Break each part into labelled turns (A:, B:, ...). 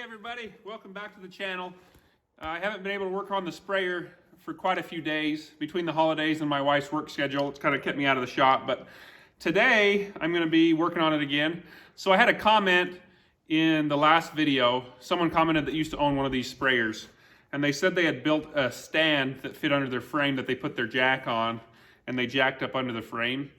A: everybody, welcome back to the channel. I haven't been able to work on the sprayer for quite a few days between the holidays and my wife's work schedule. It's kind of kept me out of the shop, but today I'm going to be working on it again. So I had a comment in the last video. Someone commented that used to own one of these sprayers, and they said they had built a stand that fit under their frame that they put their jack on, and they jacked up under the frame.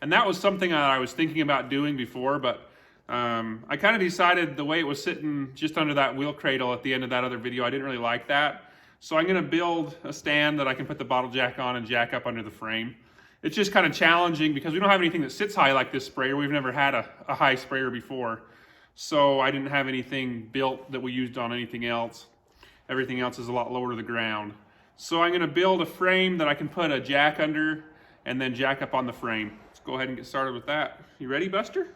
A: And that was something that I was thinking about doing before, but I kind of decided the way it was sitting just under that wheel cradle at the end of that other video, I didn't really like that. So I'm going to build a stand that I can put the bottle jack on and jack up under the frame. It's just kind of challenging because we don't have anything that sits high like this sprayer. We've never had a high sprayer before. So I didn't have anything built that we used on anything else. Everything else is a lot lower to the ground. So I'm going to build a frame that I can put a jack under and then jack up on the frame. Let's go ahead and get started with that. You ready, Buster?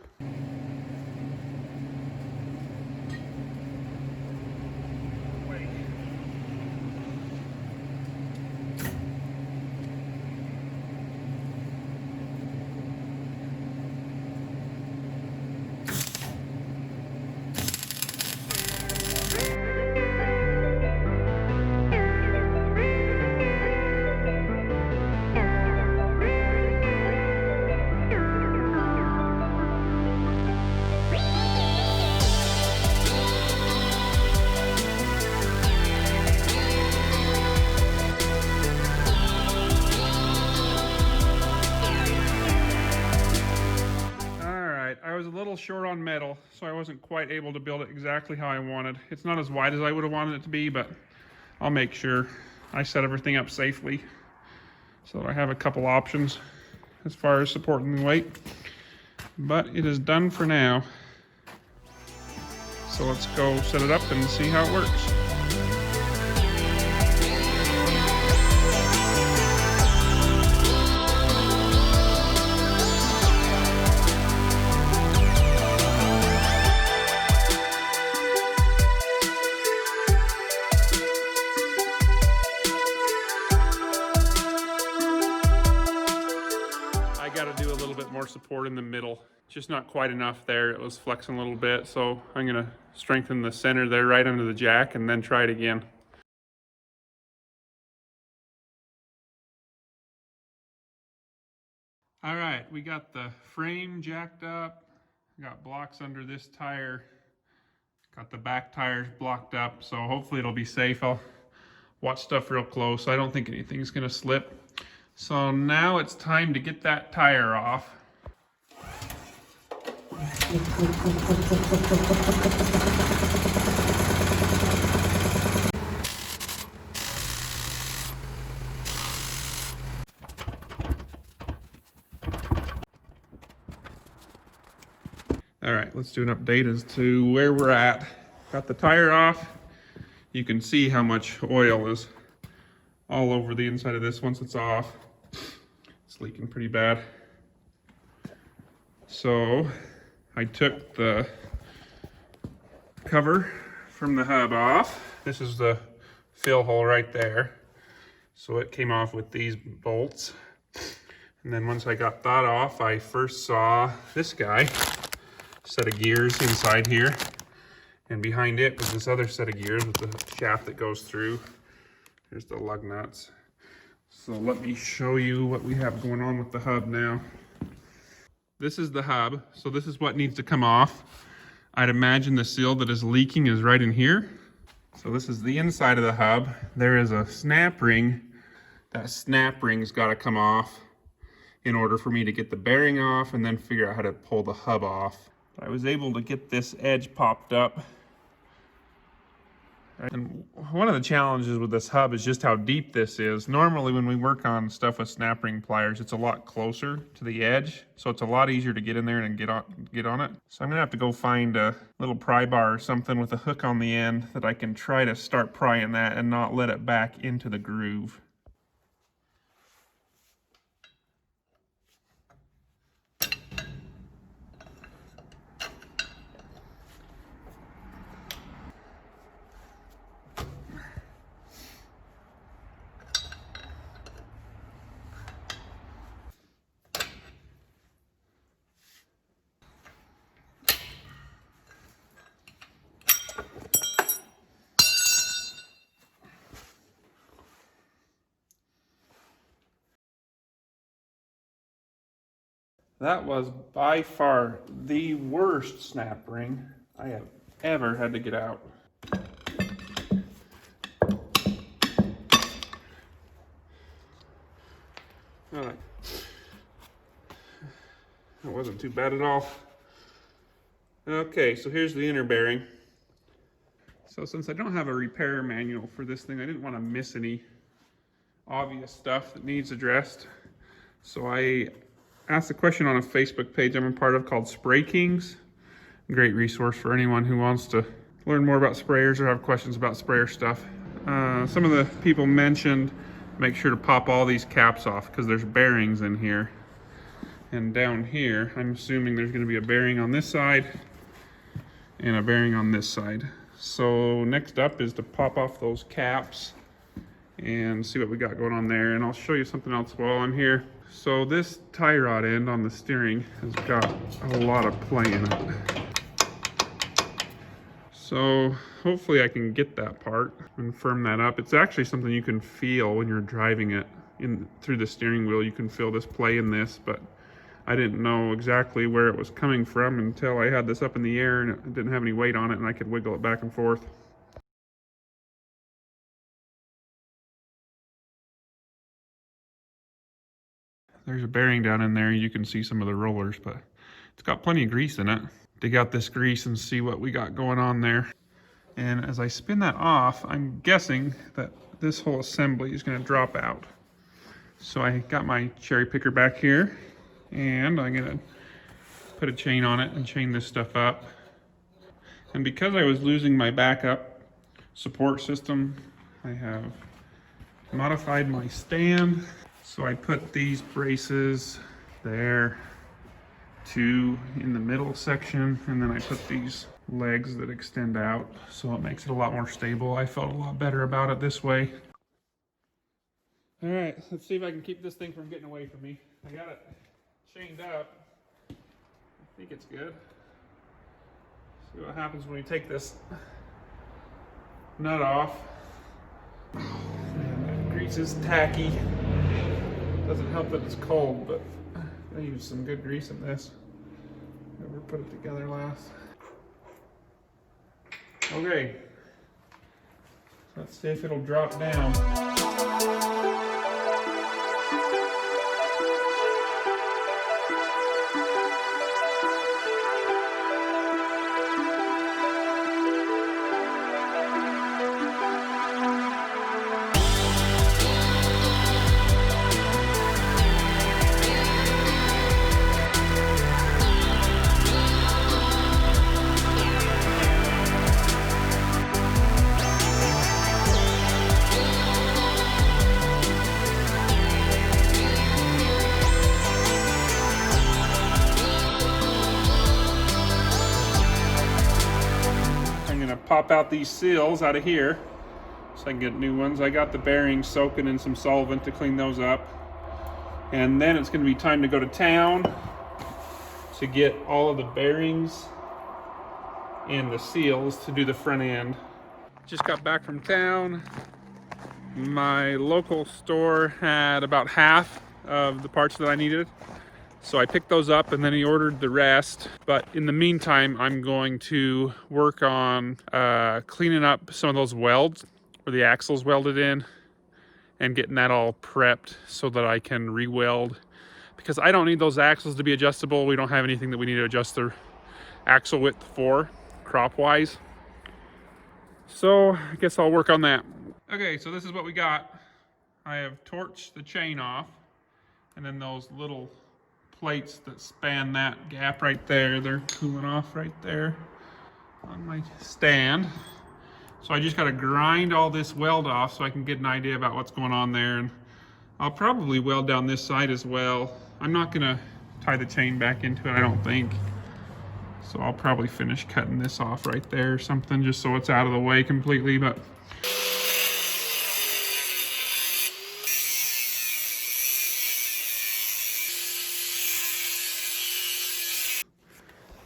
A: I was a little short on metal, so I wasn't quite able to build it exactly how I wanted. It's not as wide as I would have wanted it to be, but I'll make sure I set everything up safely so that I have a couple options as far as supporting the weight. But it is done for now. So let's go set it up and see how it works. Do a little bit more support in the middle, just not quite enough there. It was flexing a little bit, so I'm going to strengthen the center there right under the jack and then try it again. All right, we got the frame jacked up, got blocks under this tire, got the back tires blocked up, so hopefully it'll be safe. I'll watch stuff real close. I don't think anything's going to slip. So now it's time to get that tire off. All right, let's do an update as to where we're at. Got the tire off. You can see how much oil is all over the inside of this once it's off. It's leaking pretty bad. So I took the cover from the hub off. This is the fill hole right there. So it came off with these bolts. And then once I got that off, I first saw this guy, set of gears inside here. And behind it was this other set of gears with the shaft that goes through. Here's the lug nuts. So let me show you what we have going on with the hub now. This is the hub, so this is what needs to come off. I'd imagine the seal that is leaking is right in here. So this is the inside of the hub. There is a snap ring. That snap ring's got to come off in order for me to get the bearing off and then figure out how to pull the hub off. I was able to get this edge popped up. And one of the challenges with this hub is just how deep this is. Normally when we work on stuff with snap ring pliers, it's a lot closer to the edge, so it's a lot easier to get in there and get on it. So I'm gonna have to go find a little pry bar or something with a hook on the end that I can try to start prying that and not let it back into the groove. That was by far the worst snap ring I have ever had to get out. All right. That wasn't too bad at all. Okay, so here's the inner bearing. So since I don't have a repair manual for this thing, I didn't want to miss any obvious stuff that needs addressed. So I asked a question on a Facebook page I'm a part of called Spray Kings. Great resource for anyone who wants to learn more about sprayers or have questions about sprayer stuff. Some of the people mentioned make sure to pop all these caps off because there's bearings in here. And down here, I'm assuming there's going to be a bearing on this side and a bearing on this side. So next up is to pop off those caps and see what we got going on there. And I'll show you something else while I'm here. So this tie rod end on the steering has got a lot of play in it. So hopefully I can get that part and firm that up. It's actually something you can feel when you're driving it through the steering wheel. You can feel this play in this, but I didn't know exactly where it was coming from until I had this up in the air and it didn't have any weight on it and I could wiggle it back and forth. There's a bearing down in there. You can see some of the rollers, but it's got plenty of grease in it. Dig out this grease and see what we got going on there. And as I spin that off, I'm guessing that this whole assembly is going to drop out. So I got my cherry picker back here and I'm going to put a chain on it and chain this stuff up. And because I was losing my backup support system, I have modified my stand. So I put these braces there, two in the middle section, and then I put these legs that extend out, so it makes it a lot more stable. I felt a lot better about it this way. All right, let's see if I can keep this thing from getting away from me. I got it chained up. I think it's good. See what happens when we take this nut off. Man, that grease is tacky. Doesn't help that it's cold, but I used some good grease in this. Never put it together last. Okay, let's see if it'll drop down. Pop out these seals out of here so I can get new ones. I got the bearings soaking in some solvent to clean those up. And then it's going to be time to go to town to get all of the bearings and the seals to do the front end. Just got back from town. My local store had about half of the parts that I needed. So I picked those up and then he ordered the rest. But in the meantime, I'm going to work on cleaning up some of those welds where the axle's welded in and getting that all prepped so that I can re-weld. Because I don't need those axles to be adjustable. We don't have anything that we need to adjust the axle width for, crop-wise. So I guess I'll work on that. Okay, so this is what we got. I have torched the chain off and then those little plates that span that gap right there, they're cooling off right there on my stand. So I just got to grind all this weld off so I can get an idea about what's going on there. And I'll probably weld down this side as well. I'm not gonna tie the chain back into it, I don't think. So I'll probably finish cutting this off right there or something just so it's out of the way completely. But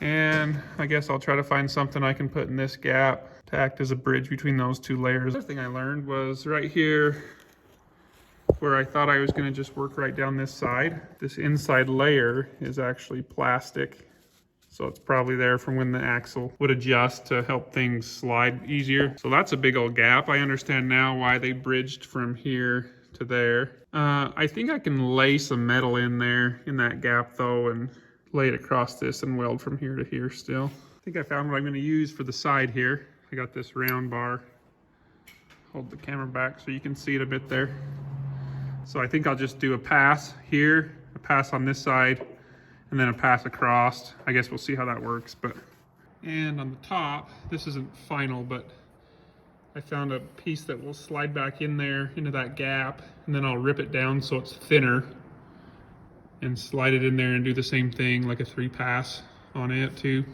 A: and I guess I'll try to find something I can put in this gap to act as a bridge between those two layers. The other thing I learned was right here, where I thought I was going to just work right down this side. This inside layer is actually plastic, so it's probably there from when the axle would adjust to help things slide easier. So that's a big old gap. I understand now why they bridged from here to there. I think I can lay some metal in there in that gap though, and lay it across this and weld from here to here still. I think I found what I'm going to use for the side here. I got this round bar. Hold the camera back so you can see it a bit there. So I think I'll just do a pass here, a pass on this side, and then a pass across. I guess we'll see how that works. And on the top, this isn't final, but I found a piece that will slide back in there into that gap, and then I'll rip it down so it's thinner and slide it in there and do the same thing, like a 3-pass on it too.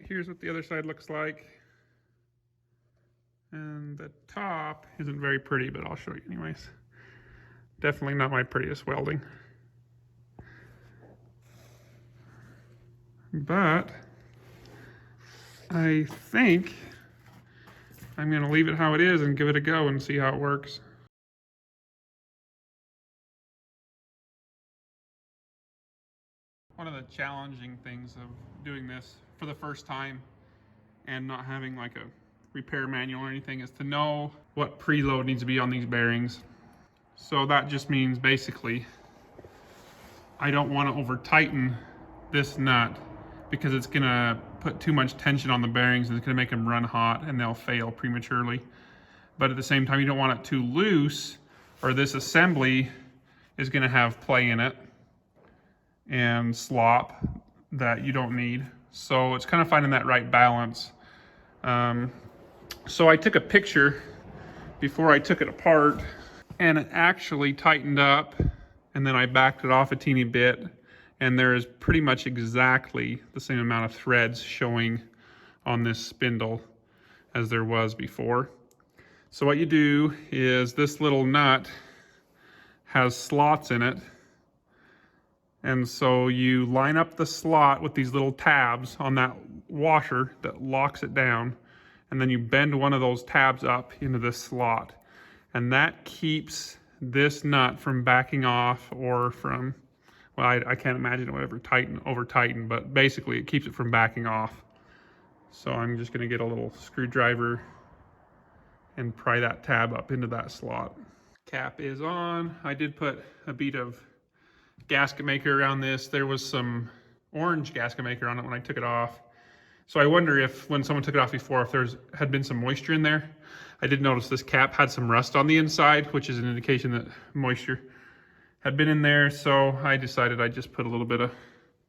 A: Here's what the other side looks like. And the top isn't very pretty, but I'll show you anyways. Definitely not my prettiest welding. But I think I'm going to leave it how it is and give it a go and see how it works. One of the challenging things of doing this for the first time and not having like a repair manual or anything is to know what preload needs to be on these bearings. So that just means basically I don't want to over tighten this nut because it's going to put too much tension on the bearings and it's going to make them run hot and they'll fail prematurely. But at the same time, you don't want it too loose or this assembly is going to have play in it and slop that you don't need. So it's kind of finding that right balance. So I took a picture before I took it apart and it actually tightened up, and then I backed it off a teeny bit, and there is pretty much exactly the same amount of threads showing on this spindle as there was before. So what you do is this little nut has slots in it, and so you line up the slot with these little tabs on that washer that locks it down, and then you bend one of those tabs up into this slot, and that keeps this nut from backing off or from, well, I can't imagine it would ever over tighten, but basically it keeps it from backing off. So I'm just gonna get a little screwdriver and pry that tab up into that slot. Cap is on. I did put a bead of gasket maker around this. There was some orange gasket maker on it when I took it off. So I wonder if when someone took it off before, if had been some moisture in there. I did notice this cap had some rust on the inside, which is an indication that moisture had been in there. So I decided I'd just put a little bit of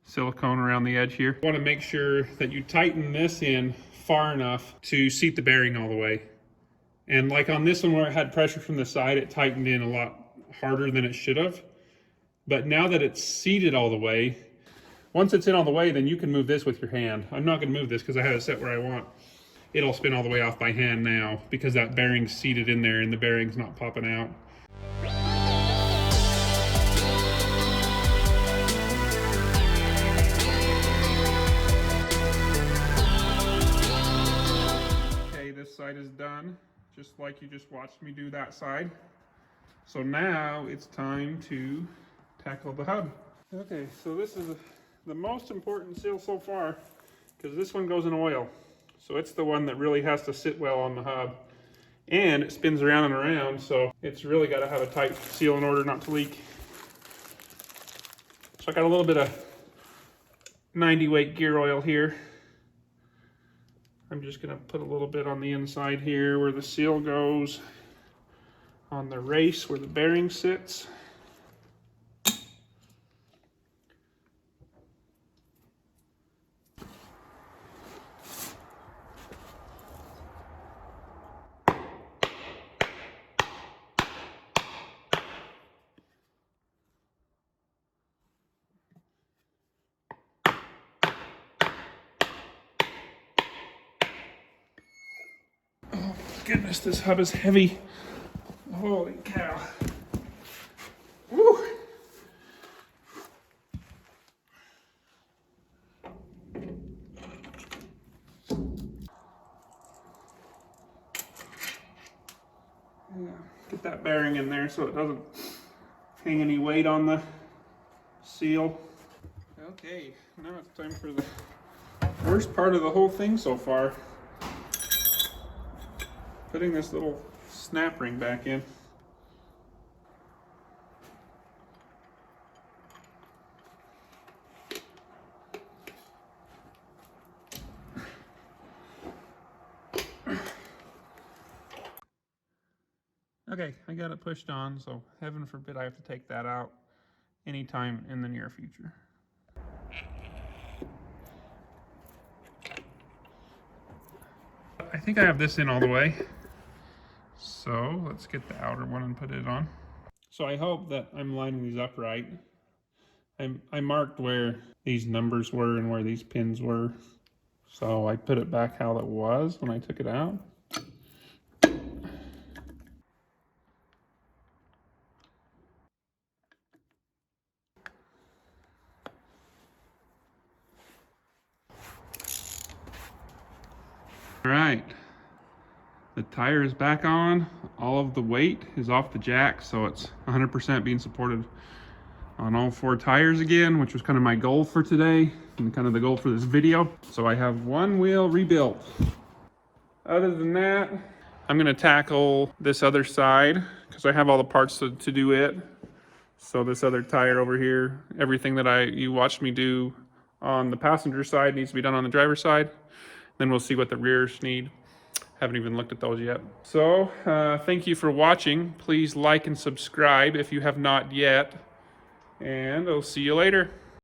A: silicone around the edge here. You want to make sure that you tighten this in far enough to seat the bearing all the way. And like on this one where it had pressure from the side, it tightened in a lot harder than it should have. But now that it's seated all the way, once it's in all the way, then you can move this with your hand. I'm not going to move this because I have it set where I want. It'll spin all the way off by hand now because that bearing's seated in there and the bearing's not popping out. Okay, this side is done, just like you just watched me do that side. So now it's time to tackle the hub. Okay, so this is the most important seal so far because this one goes in oil. So it's the one that really has to sit well on the hub, and it spins around and around, so it's really got to have a tight seal in order not to leak. So I got a little bit of 90 weight gear oil here. I'm just going to put a little bit on the inside here where the seal goes, on the race where the bearing sits. Goodness, this hub is heavy. Holy cow. Woo! Yeah, get that bearing in there so it doesn't hang any weight on the seal. Okay, now it's time for the worst part of the whole thing so far. Putting this little snap ring back in. Okay, I got it pushed on, so heaven forbid I have to take that out anytime in the near future. I think I have this in all the way. So let's get the outer one and put it on. So I hope that I'm lining these up right. I marked where these numbers were and where these pins were. So I put it back how it was when I took it out. All right. The tire is back on. All of the weight is off the jack, so it's 100% being supported on all 4 tires again, which was kind of my goal for today and kind of the goal for this video. So I have one wheel rebuilt. Other than that, I'm gonna tackle this other side because I have all the parts to do it. So this other tire over here, everything that you watched me do on the passenger side needs to be done on the driver's side. Then we'll see what the rears need. Haven't even looked at those yet. So thank you for watching. Please like and subscribe if you have not yet. And I'll see you later.